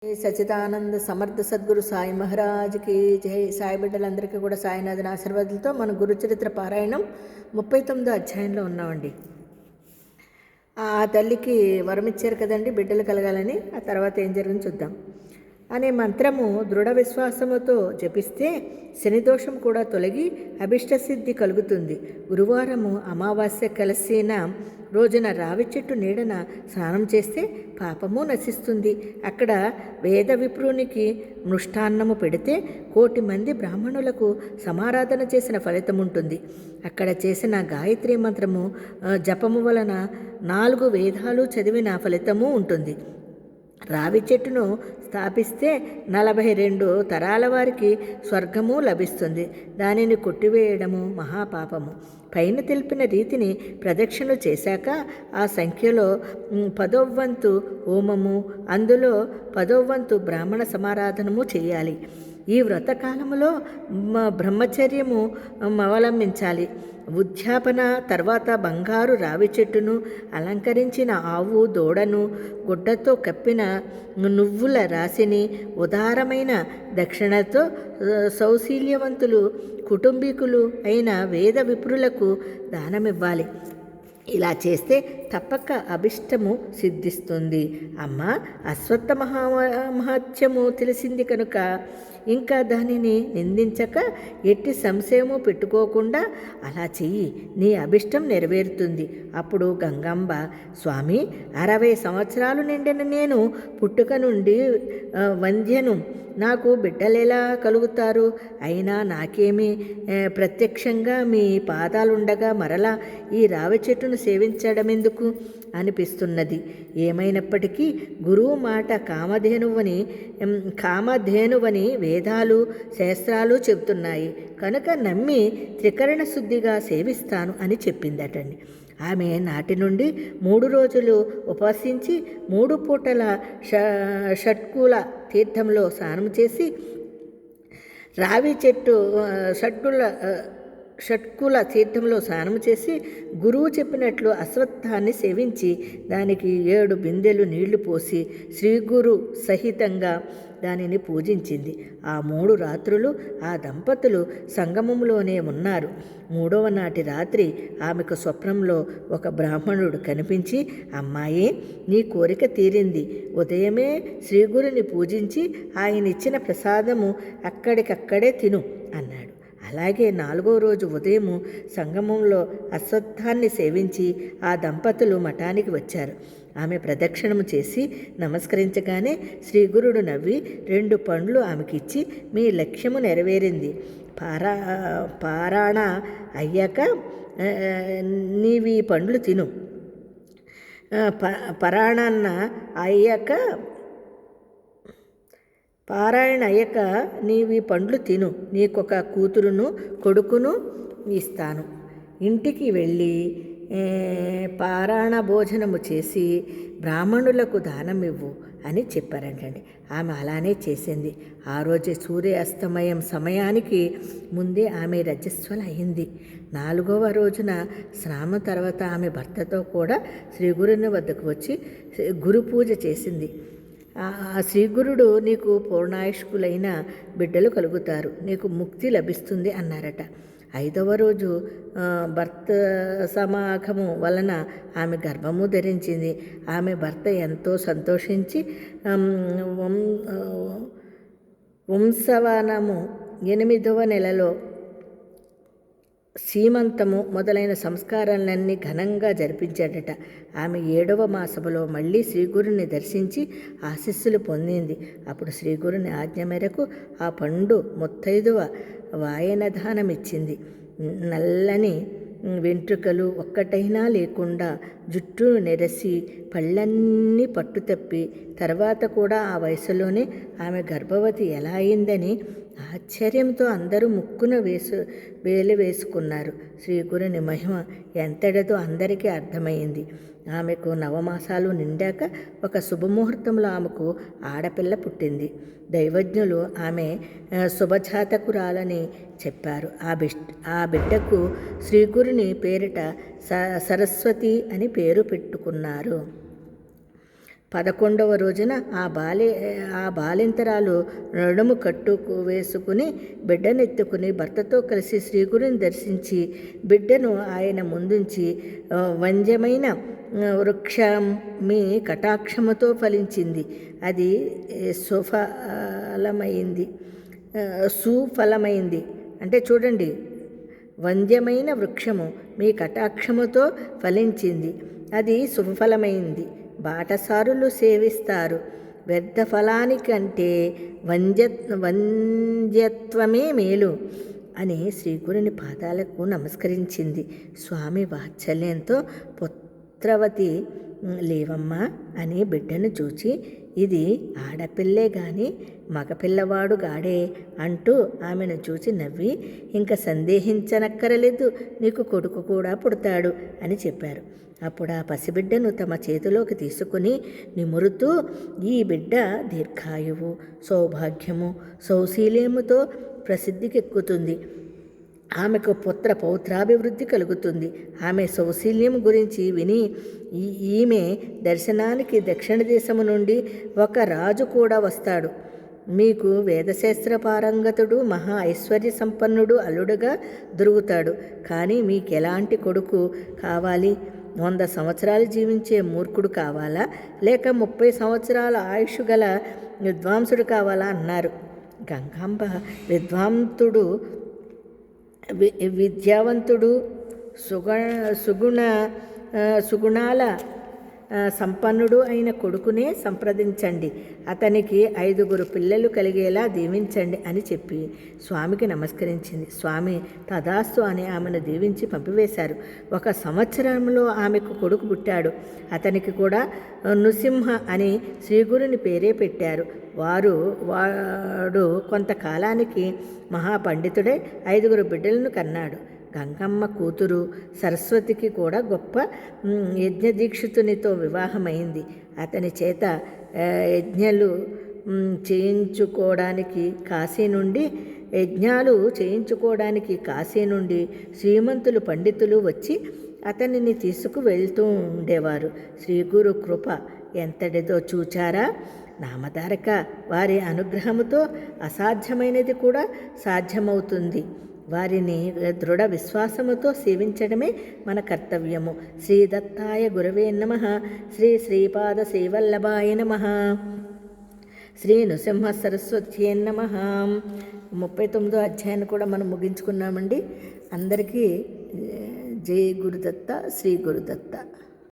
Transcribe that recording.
సచిదానంద సమర్థ సద్గురు సాయి మహారాజ్కి జై. సాయి బిడ్డలందరికీ కూడా సాయినాథన్ ఆశీర్వాదాలతో మన గురుచరిత్ర పారాయణం 39వ అధ్యాయంలో ఉన్నామండి. ఆ తల్లికి వరం ఇచ్చారు కదండి బిడ్డలు కలగాలని. ఆ తర్వాత ఏం జరిగింది చూద్దాం. అనే మంత్రము దృఢ విశ్వాసముతో జపిస్తే శనిదోషం కూడా తొలగి అభిష్టసిద్ధి కలుగుతుంది. గురువారము అమావాస్య కలిసిన రోజున రావి చెట్టు నీడన స్నానం చేస్తే పాపము నశిస్తుంది. అక్కడ వేద విప్రునికి మృష్టాన్నము పెడితే 1,000,000 మంది బ్రాహ్మణులకు సమారాధన చేసిన ఫలితం ఉంటుంది. అక్కడ చేసిన గాయత్రి మంత్రము జపము వలన 4 వేదాలు చదివిన ఫలితము ఉంటుంది. రావి చెట్టును స్థాపిస్తే 42 తరాల వారికి స్వర్గము లభిస్తుంది. దానిని కొట్టివేయడము మహాపాపము. పైన తెలిపిన రీతిని ప్రదక్షిణ చేశాక ఆ సంఖ్యలో 10వ వంతు హోమము, అందులో 10వ వంతు బ్రాహ్మణ సమారాధనము చేయాలి. ఈ వ్రతకాలములో బ్రహ్మచర్యము అవలంబించాలి. ఉద్యాపన తర్వాత బంగారు రావి చెట్టును అలంకరించిన ఆవు దూడను గుడ్డతో కప్పిన నువ్వుల రాశిని ఉదారమైన దక్షిణతో సౌశీల్యవంతులు కుటుంబీకులు అయిన వేద విప్రులకు దానమివ్వాలి. ఇలా చేస్తే తప్పక అభిష్టము సిద్ధిస్తుంది. అమ్మ, అశ్వత్థ మహత్యము తెలిసింది కనుక ఇంకా దానిని నిందించక ఎట్టి సంశయము పెట్టుకోకుండా అలా చెయ్యి, నీ అభిష్టం నెరవేరుతుంది. అప్పుడు గంగమ్మ, స్వామి, 60 సంవత్సరాలు నిండిన నేను పుట్టుక నుండి వంధ్యను, నాకు బిడ్డలెలా కలుగుతారు? అయినా నాకేమీ ప్రత్యక్షంగా మీ పాదాలుండగా మరలా ఈ రావి చెట్టును సేవించడమెందుకు అనిపిస్తున్నది. ఏమైనప్పటికీ గురువు మాట కామధేనువని వేదాలు శాస్త్రాలు చెబుతున్నాయి కనుక నమ్మి త్రికరణ శుద్ధిగా సేవిస్తాను అని చెప్పిందటండి. ఆమె నాటి నుండి 3 రోజులు ఉపవసించి 3 పూటల షట్కుల తీర్థంలో స్నానం చేసి రావి చెట్టు షట్కుల తీర్థంలో స్నానం చేసి గురువు చెప్పినట్లు అశ్వత్థాన్ని సేవించి దానికి 7 బిందెలు నీళ్లు పోసి శ్రీగురు సహితంగా దానిని పూజించింది. ఆ 3 రాత్రులు ఆ దంపతులు సంగమంలోనే ఉన్నారు. 3వ నాటి రాత్రి ఆమెకు స్వప్నంలో ఒక బ్రాహ్మణుడు కనిపించి, అమ్మాయి, నీ కోరిక తీరింది. ఉదయమే శ్రీగురుని పూజించి ఆయన ఇచ్చిన ప్రసాదము అక్కడికక్కడే తిను అన్నాడు. అలాగే 4వ రోజు ఉదయము సంగమంలో అశ్వత్థాన్ని సేవించి ఆ దంపతులు మఠానికి వచ్చారు. ఆమె ప్రదక్షిణము చేసి నమస్కరించగానే శ్రీగురుడు నవ్వి 2 పండ్లు ఆమెకిచ్చి, మీ లక్ష్యము నెరవేరింది. పారాయణ అయ్యాక నీవి పండ్లు తిను. పారాయణ అయ్యాక నీవి పండ్లు తిను. నీకొక కూతురును కొడుకును ఇస్తాను. ఇంటికి వెళ్ళి పారాయణ భోజనము చేసి బ్రాహ్మణులకు దానమివ్వు అని చెప్పారంటండి. ఆమె అలానే చేసింది. ఆ రోజే సూర్యాస్తమయం సమయానికి ముందే ఆమె రజస్వల అయింది. 4వ రోజున స్నానం తర్వాత ఆమె భర్తతో కూడా శ్రీగురుని వద్దకు వచ్చి గురు పూజ చేసింది. ఆ శ్రీగురుడు, నీకు పూర్ణాయుష్కులైన బిడ్డలు కలుగుతారు, నీకు ముక్తి లభిస్తుంది అన్నారట. 5వ రోజు భర్త సమాగము వలన ఆమె గర్భము ధరించింది. ఆమె భర్త ఎంతో సంతోషించి వంశవనము 8వ నెలలో సీమంతము మొదలైన సంస్కారాలన్నీ ఘనంగా జరిపించాడట. ఆమె 7వ మాసములో మళ్ళీ శ్రీగురుని దర్శించి ఆశీస్సులు పొందింది. అప్పుడు శ్రీగురుని ఆజ్ఞ మేరకు ఆ పండు ముత్తైదువ వాయనదానమిచ్చింది. నల్లని వెంట్రుకలు ఒక్కటైనా లేకుండా జుట్టును నెరసి పళ్ళన్నీ పట్టుతప్పి తర్వాత కూడా ఆ వయసులోనే ఆమె గర్భవతి ఎలా అయిందని ఆశ్చర్యంతో అందరూ ముక్కున వేలు వేసుకున్నారు. శ్రీగురుని మహిమ ఎంతటిదో అందరికీ అర్థమైంది. ఆమెకు 9 మాసాలు నిండాక ఒక శుభముహూర్తంలో ఆమెకు ఆడపిల్ల పుట్టింది. దైవజ్ఞులు ఆమె శుభజాతకురాలని చెప్పారు. ఆ బిడ్డకు శ్రీగురుని పేరిట సరస్వతి అని పేరు పెట్టుకున్నారు. 11వ రోజున ఆ బాలింతరాలు నడుము కట్టుకు వేసుకుని బిడ్డనెత్తుకుని భర్తతో కలిసి శ్రీగురుని దర్శించి బిడ్డను ఆయన ముందుంచి, వంద్యమైన వృక్షం మీ కటాక్షముతో ఫలించింది, అది సుఫలమైంది. అంటే చూడండి, వంద్యమైన వృక్షము మీ కటాక్షముతో ఫలించింది, అది సుఫలమైంది. బాటసారులు సేవిస్తారు, వ్యర్థ ఫలానికంటే వంద్యత్వమే మేలు అని శ్రీగురుని పాదాలకు నమస్కరించింది. స్వామి వాత్సల్యంతో, పుత్రవతి లేవమ్మా అని బిడ్డను చూచి, ఇది ఆడపిల్లే గాని మగపిల్లవాడు గాడే అంటూ ఆమెను చూచి నవ్వి, ఇంకా సందేహించనక్కరలేదు, నీకు కొడుకు కూడా పుడతాడు అని చెప్పారు. అప్పుడు ఆ పసిబిడ్డను తమ చేతిలోకి తీసుకుని నిమురుతూ, ఈ బిడ్డ దీర్ఘాయువు, సౌభాగ్యము, సౌశీల్యముతో ప్రసిద్ధికెక్కుతుంది, ఆమెకు పుత్ర పౌత్రాభివృద్ధి కలుగుతుంది. ఆమె సౌశీల్యం గురించి విని ఈమె దర్శనానికి దక్షిణ దేశము నుండి ఒక రాజు కూడా వస్తాడు. మీకు వేదశాస్త్ర పారంగతుడు, మహా ఐశ్వర్య సంపన్నుడు అల్లుడుగా దొరుకుతాడు. కానీ మీకు ఎలాంటి కొడుకు కావాలి? 100 సంవత్సరాలు జీవించే మూర్ఖుడు కావాలా, లేక 30 సంవత్సరాల ఆయుష్ గల విద్వాంసుడు కావాలా అన్నారు. గంగాంబ విద్యావంతుడు, సుగుణాల సంపన్నుడు అయిన కొడుకునే సంప్రదించండి, అతనికి 5 పిల్లలు కలిగేలా దీవించండి అని చెప్పి స్వామికి నమస్కరించింది. స్వామి తదాస్తు అని ఆమెను దీవించి పంపివేశారు. 1 సంవత్సరంలో ఆమెకు కొడుకు పుట్టాడు. అతనికి కూడా నృసింహ అని శ్రీగురుని పేరే పెట్టారు. వాడు కొంతకాలానికి మహాపండితుడై 5 బిడ్డలను కన్నాడు. గంగమ్మ కూతురు సరస్వతికి కూడా గొప్ప యజ్ఞదీక్షితునితో వివాహమైంది. అతని చేత యజ్ఞాలు చేయించుకోవడానికి కాశీ నుండి శ్రీమంతులు పండితులు వచ్చి అతనిని తీసుకు వెళ్తూ ఉండేవారు. శ్రీగురు కృప ఎంతటిదో చూచారా? నామధారక వారి అనుగ్రహముతో అసాధ్యమైనది కూడా సాధ్యమవుతుంది. వారిని దృఢ విశ్వాసముతో సేవించడమే మన కర్తవ్యము. శ్రీ దత్తాయ గురవే నమః. శ్రీ శ్రీపాద శ్రీవల్లభాయ నమః. శ్రీ నృసింహ సరస్వత్యే నమః. 39వ అధ్యాయాన్ని కూడా మనం ముగించుకున్నామండి. అందరికీ జై గురుదత్త, శ్రీ గురుదత్త.